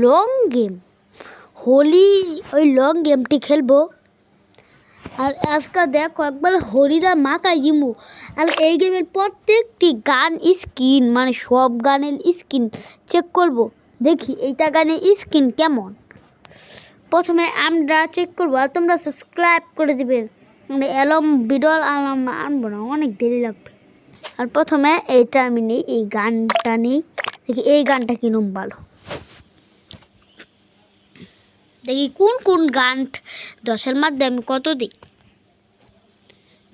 Long game Holi, ওই long গেমটি খেলবো। আর আজকে দেখো একবার হরিদা মাথায় দিমু। আর এই গেমের প্রত্যেকটি গান স্কিন, মানে সব গানের স্কিন চেক করব, দেখি এইটা গানের স্কিন কেমন। প্রথমে আমরা চেক করবো, আর তোমরা সাবস্ক্রাইব করে দিবেন। মানে অ্যালম বিডল আলাম আনবো না, অনেক দেরি লাগবে। আর প্রথমে এইটা আমি নেই, এই গানটা নেই, দেখি এই গানটা কিরম ভালো। দেখি কোন কোন গান 10-এর মধ্যে আমি কত দিই।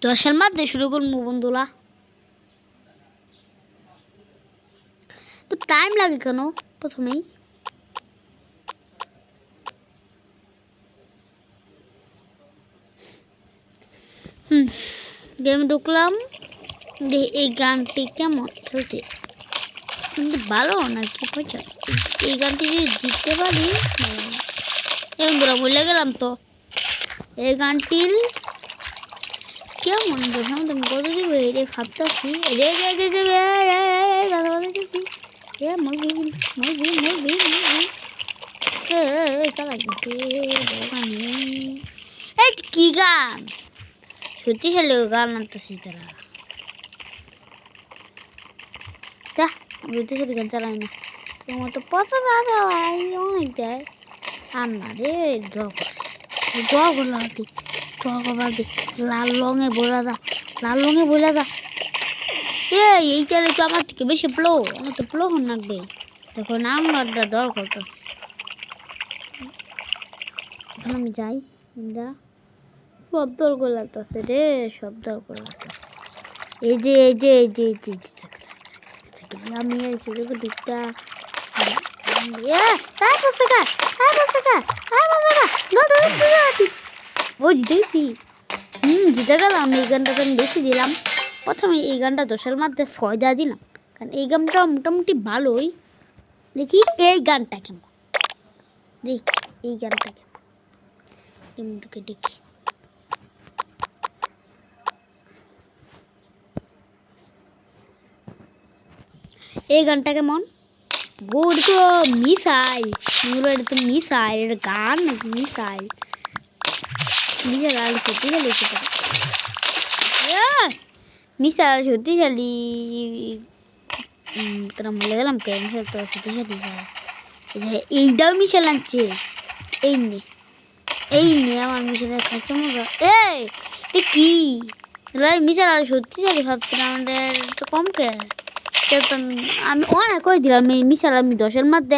10-এর মধ্যে শুরু করবো বন্ধুরা। তো টাইম লাগে কেন প্রথমেই? গেমে ঢুকলাম, এই গানটি কেমন খেলতে, কিন্তু ভালো নাকি বুঝছো? এই গানটি যদি জিততে পারি, এই বন্ধুরা ভুলে গেলাম তো এই গানটির কেমন যখন তুমি কত দিব এটা ভাবতেছি। কি গান সত্যি ছেলে গান আনতেছি তারা, যা বুঝতে সত্যি গান চালাই না তোমার তো পছন্দ অনেক দেয়। আর না রে লাল রঙে বোঝা যা, লাল রঙে বোঝা যা। এই চালে তো আমার থেকে বেশি প্লো, আমার তো প্লো হন লাগবে। দেখো নাম্বারটা দর করতে, এখন আমি যাই, সব দরকার লাগতেছে রে, সব দরকার লাগতেছে। এই যে এই যে এই যে এই যে আমি দিকটা ও জিতেছি। জিতে গেলাম। এই গানটা আমি বেশি দিলাম, প্রথমে এই গানটা 10-এর মধ্যে 6 দেওয়া দিলাম, কারণ এই গানটা মোটামুটি ভালোই। দেখি এই গানটা কেমন, দেখি এই গানটা কেমন, দেখি এই গানটা কেমন। মিসাইল, এটা তো মিসাইল, এটা গান নাকি মিসাইল? মিসাইল শক্তিশালী, মিসাইল শক্তিশালী। তোরা বলে গেলাম কেন তো শক্তিশালী। এইটাও মিসাইল আনছে, এই নে আমার মিসাইলের খাইছে মজা। এ কি মিসাইল আর শক্তিশালী ভাবছিলাম, আমাদের তো কম কে। আমি অনেক কই দিলাম এই মিসাইল, আমি 10-এর মধ্যে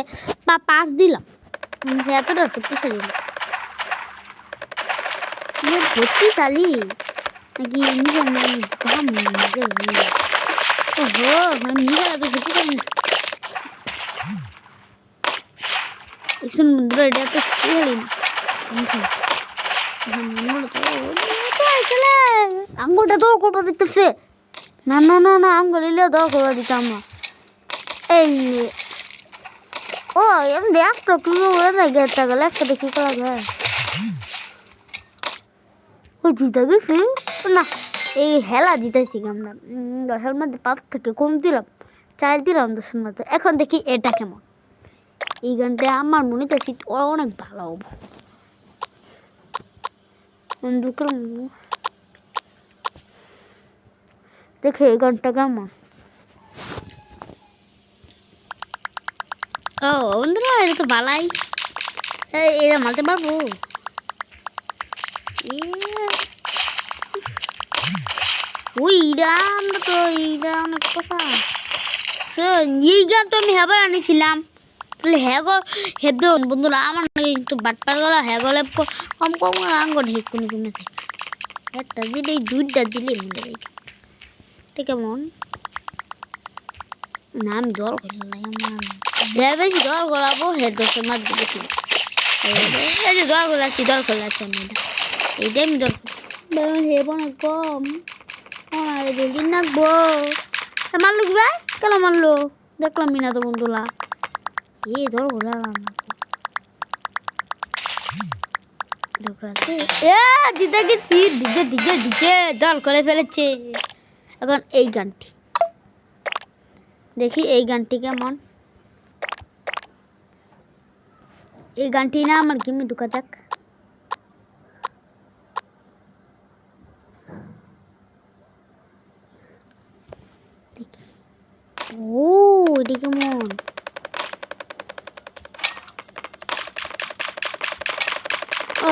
5 দিলাম। এতটা শক্তিশালী শক্তিশালী নাকি মিসাইল মিসাইল এত শক্তিশালী না। শুন বন্ধুরা, এটা এত শক্তিশালী না। আঙ্গুলটা দৌড় করবো দেখতেছে, না না না না আঙ্গুল এলে দৌড় করবো দিতাম না। এই ও এমনি একটা গেছে গেলে একসাথে কি করা যায়? ওই জিতে গেছি না, এই হেলা জিতেছি আমরা। 10-এর মধ্যে 5 থেকে কম দিলাম, 4 দিলাম 10-এর মধ্যে। এখন দেখি এটা কেমন। এই গানটা আমার মনে হচ্ছে অনেক ভালো হবো। দেখে এই গানটা কেমন। ও বন্ধুরা, এটা তো ভালাই, এরা মারতে পারবো। ওই আমরা তো এইটা অনেক কথা। এই গান তো আমি হেবার আনিছিলাম, তাহলে হেদন বন্ধুরা আমার একটু বাটপার গলা গলে কম কম আঙ্গন হে কোনো কমে থাকে। একটা দিলে এই 2টা দিলে মনে হয় কেমন না। আমি দর করলাম, যে বেশি দর করাবো হে 10-এর মধ্যে বেশি। এই যে দর করলাচ্ছি আমি এইটা আমি দর হেব না কম বেশি নাকবো। মারলো কি ভাই, কেন মারলো দেখলাম না তো বন্ধুরা। ধর ঘোরালাম জিতে গেছি, ডিজে ডিজে ডিজে দল করে ফেলেছে। এখন এই গানটি দেখি, এই গানটি কেমন। এই গানটি না আমার গেমে ঢুকা যাক। ও এটা কেমন? ও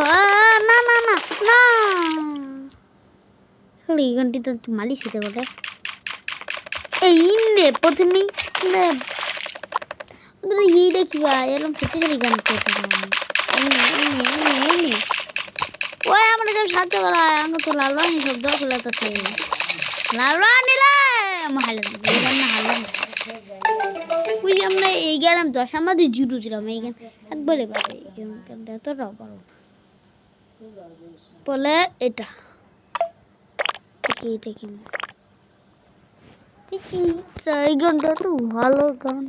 না না না না, এই গানটি তো মালিক হতে বলে। এই নে প্রথমেই এই দেখিবা এরকম সত্যিকারই গান করতে ওই আমরা যেমন সাহায্য করা আমাকে তো লাল রানি শব্দ করতেছে। লাল রানি হারলাম ওই যে আমরা এই গেলাম 10 আমাদের জুটো ছিলাম এই গান একবারে বাজে এই গানটা এতটাও পারো বলে এটা এটা কেমন এই গানটা তো ভালো গান।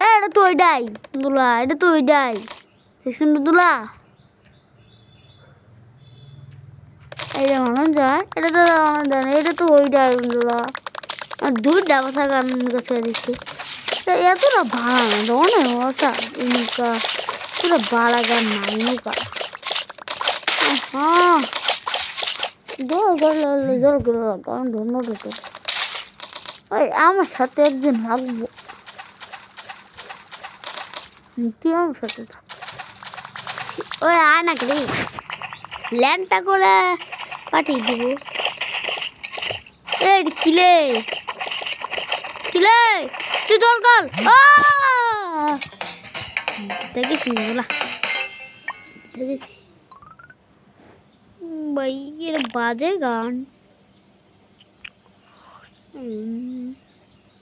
এটা তো ওইটাই দুলা, এটা তো ওইটাই সেকশন দুলা, এটা মানান যায়, এটা তো মানান যায় না, এটা তো ওইটাই দুলা। আর দুই ডাবসা গান কাছে দিচ্ছি এতটা ভাড়া না অনেক মশা ইনকা পুরো ভাড়া গান নাই নৌকা। হ্যাঁ গান ধন্যবাদ। ওই আমার সাথে একদিন লাগবো, তুই আমার সাথে ওই আয় না কি ল্যান্ডটা করে পাঠিয়ে দিব। এই কিলে কিলে তুই দরকার দেখেছি বলা দেখেছি ভাই এর বাজে গান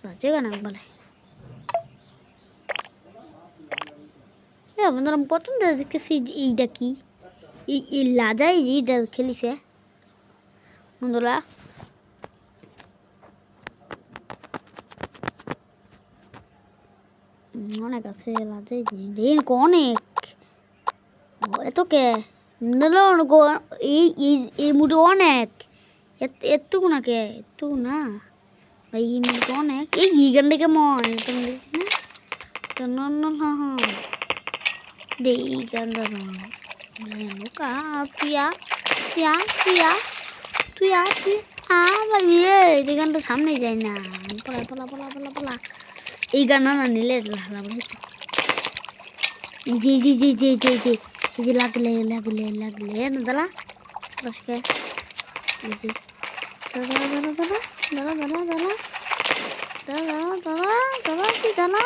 বাজে গান বলে বন্ধুরা প্রথম দেখতেছি এইটা কি এই লাজাই যেটা খেলিছে বন্ধুরা। অনেক আছে লাজাই অনেক এত কে এই এই মুঠে অনেক এতটুকু না কে এতটুকু না ভাই এই মুঠে অনেক এই গানটা কেমন এই গানটা নৌকা তুইয়া তুইয়া তুইয়া তুইয়া তুই ভাই এই গানটা সামনে যায় না পলা পলা পলা পলা পলা এই গান না নিলে এই যে যে যে যে যে যে এই যে লাগলে লাগলে লাগলে না দাদা বসকে এই যে দাদা দাদা দাদা দাদা দাদা দাদা দাদা দাদা দাদা কি দাদা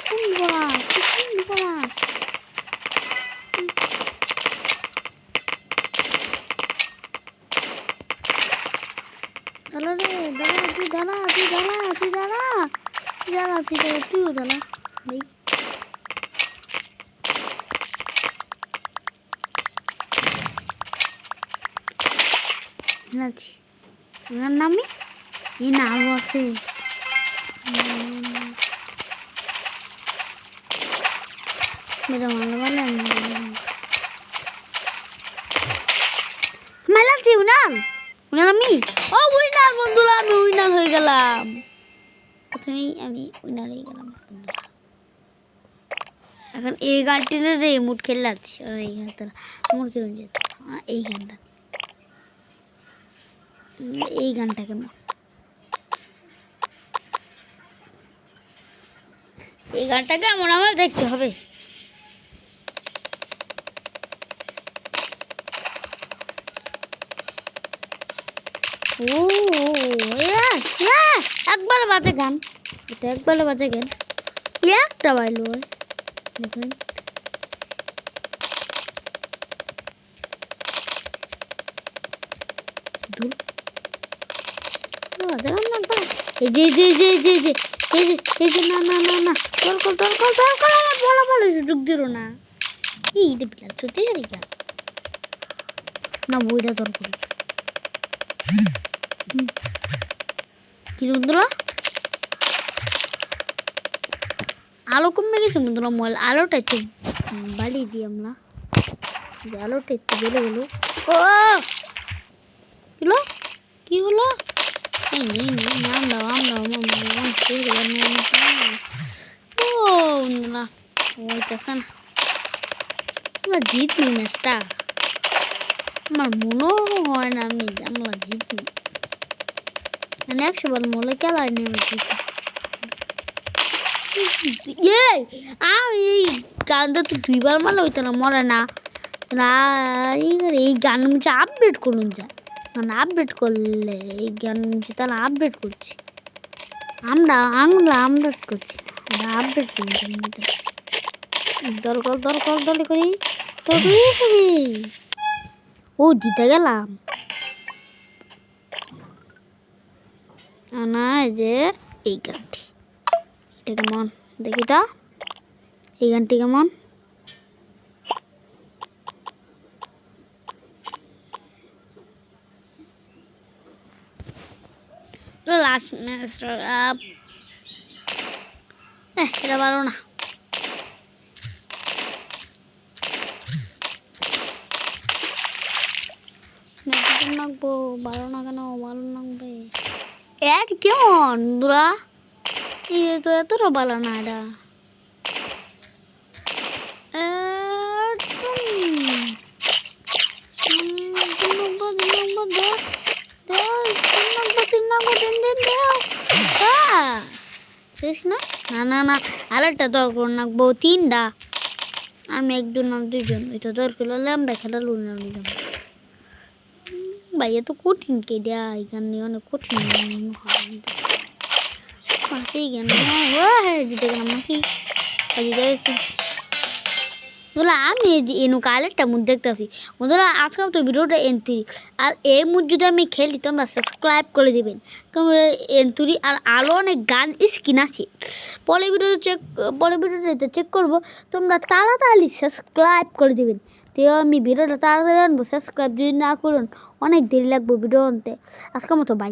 কোন বলা কোন বলা দাদা রে দাদা তুই দাদা তুই দাদা তুই দাদা তুই দাদা তুই দাদা তুই দাদা ভাই নাচি ওনার নামে এই নাম আছে মেলাচ্ছি উনার উনার আমি ও উইনার বন্ধুরা আমি উইনার হয়ে গেলাম প্রথমেই আমি উইনার হয়ে গেলাম বন্ধুরা। এখন এই গানটির রিমোট খেলে যাচ্ছি এই গানটা আমার কিরম যেত এই গানটা এই গানটা কেমন এই গানটা কেমন আমার দেখতে হবে। ও একবার বাজে গান এটা একবার বাজে গান একটা বাইলো দেখুন বাজে গান না এই যে যে যে যে যে এই যে এই যে না না না না দরকার দরকার দরকার আমার বলা বলে সুযোগ দিল না এই রে বিড়াল সত্যি জানি কেন না বইটা দরকার কি বন্ধুরা আলো কমে গেছে বন্ধুরা মোবাইল আলোটা একটু বাড়িয়ে দিই আমরা আলোটা একটু বেড়ে গেল ও কি হলো আমরা জিতনি ম্যাচটা, আমার মনেও হয় না আমরা জিতনি, মানে 100 বার মনে খেলায় নেই আমি জিতি। আমি এই গানটা তো 2 বার মারলে হইতো না, মরে না। এই গান মুছে আপডেট করুন যায়, মানে আপডেট করলে এই গান মুছে তারা আপডেট করছি, আমরা আপডেট করছি, আমরা আপডেট করি দল করি। ও জিতে গেলাম না, যে এই গানটি, এটা কেমন দেখি তো, এই গানটি কেমন? লাস্ট ম্যাচ এটা পারো না, নাকবো ভালো না কেন, ভালো নাকবে এক কেমন দুরা, তো এতটা ভালো না এটা। না না না, আরেকটা দরকার নাকবো 3টা, আমি 1জন আর 2জন, এটা দরকার হলে আমরা খেলা লুন ভাই। এত কঠিন কে দেয়া, এখানে অনেক কঠিন জিতে গেলাম নাকি জিতে গেছি। বন্ধুরা আমি এনু কালেরটা মুখ দেখতেছি। বন্ধুরা আজকে তো ভিডিওটা এন্ট্রি, আর এই মুখ যদি আমি খেলি তোমরা সাবস্ক্রাইব করে দেবেন, তোমরা এন্ট্রি আর আলো অনেক গান স্কিন আছে, পরে ভিডিওটা চেক করবো, তোমরা তাড়াতাড়ি সাবস্ক্রাইব করে দেবেন। তো আমি ভিডিওটা তাড়াতাড়ি আনবো, সাবস্ক্রাইব যদি না করুন অনেক দেরি লাগবে ভিডিও আনতে। আজকের মতো বাই।